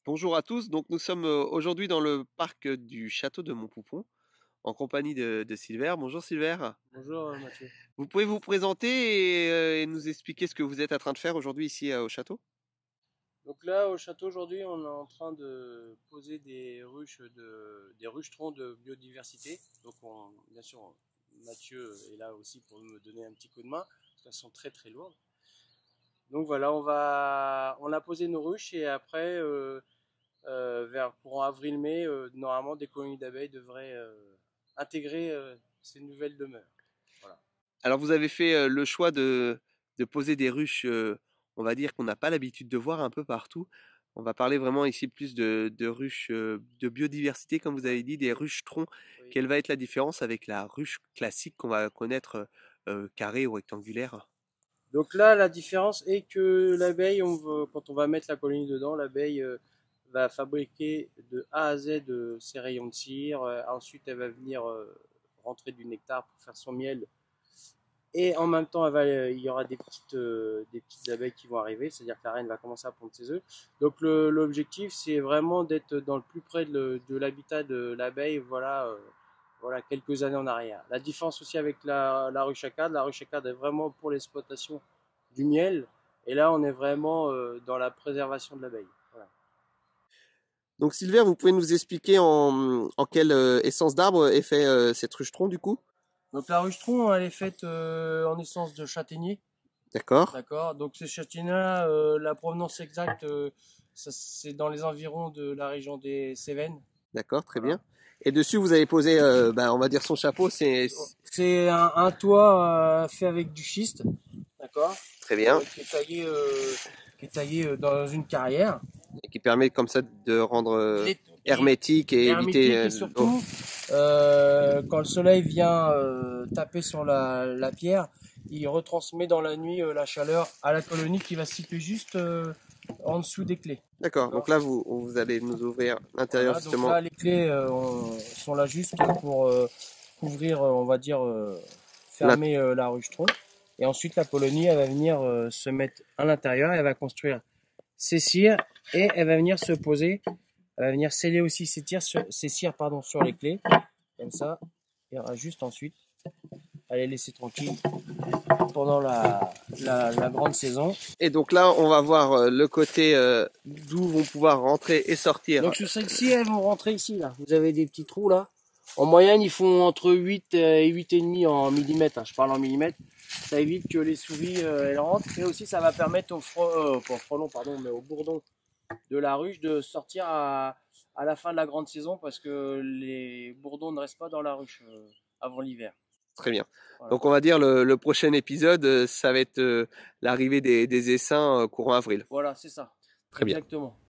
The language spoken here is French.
Bonjour à tous, donc nous sommes aujourd'hui dans le parc du château de Montpoupon en compagnie de Silver. Bonjour Silver. Bonjour Mathieu. Vous pouvez vous présenter et nous expliquer ce que vous êtes en train de faire aujourd'hui ici au château? Donc là au château aujourd'hui on est en train de poser des rucherons de biodiversité. Donc bien sûr Mathieu est là aussi pour me donner un petit coup de main parce qu'elles sont très très lourdes. Donc voilà on a posé nos ruches et après vers courant avril-mai normalement des colonies d'abeilles devraient intégrer ces nouvelles demeures. Voilà. Alors vous avez fait le choix de poser des ruches, on va dire qu'on n'a pas l'habitude de voir un peu partout. On va parler vraiment ici plus de ruches de biodiversité, comme vous avez dit, des ruches troncs. Oui. Quelle va être la différence avec la ruche classique qu'on va connaître carrée ou rectangulaire? Donc là, la différence est que l'abeille, quand on va mettre la colonie dedans, l'abeille va fabriquer de A à Z ses rayons de cire. Ensuite, elle va venir rentrer du nectar pour faire son miel. Et en même temps, il y aura des petites abeilles qui vont arriver, c'est-à-dire que la reine va commencer à pondre ses œufs. Donc l'objectif, c'est vraiment d'être dans le plus près de l'habitat de l'abeille, voilà quelques années en arrière. La différence aussi avec la ruche à cadre, la ruche à cadre est vraiment pour l'exploitation du miel, et là on est vraiment dans la préservation de l'abeille. Voilà. Donc Silver, vous pouvez nous expliquer en quelle essence d'arbre est fait cette ruche-tronc du coup? Donc la ruche-tronc, elle est faite en essence de châtaignier. D'accord, D'accord. Donc ces châtaigniers-là, la provenance exacte, c'est dans les environs de la région des Cévennes. d'accord, très Voilà. bien. Et dessus, vous avez posé, on va dire son chapeau, c'est C'est un toit fait avec du schiste, d'accord, très bien, qui est taillé dans une carrière. et qui permet comme ça de rendre Qui est hermétique et éviter hermétique et l'eau. surtout, quand le soleil vient taper sur la pierre, il retransmet dans la nuit la chaleur à la colonie qui va se situer juste en dessous des clés. D'accord, donc D'accord. là, vous allez nous ouvrir l'intérieur Voilà, donc justement. là les clés sont là juste pour couvrir, on va dire, La- fermer la ruche-tronc. Et ensuite la colonie elle va venir se mettre à l'intérieur, elle va construire ses cires et elle va venir se poser, elle va venir sceller aussi ses cires pardon, sur les clés. Comme ça, il y aura juste ensuite à les laisser tranquilles pendant la grande saison. Et donc là, on va voir le côté d'où vont pouvoir rentrer et sortir. Donc sur celles-ci, elles vont rentrer ici là. Vous avez des petits trous là. En moyenne, ils font entre 8 et 8,5 en millimètres. Hein. Je parle en millimètres. Ça évite que les souris elles rentrent. Et aussi, ça va permettre pas au frelon, pardon, mais au bourdon de la ruche de sortir à la fin de la grande saison parce que les bourdons ne restent pas dans la ruche avant l'hiver. Très bien. Voilà. Donc on va dire le prochain épisode, ça va être l'arrivée des essaims courant avril. Voilà, c'est ça. Très bien. Exactement.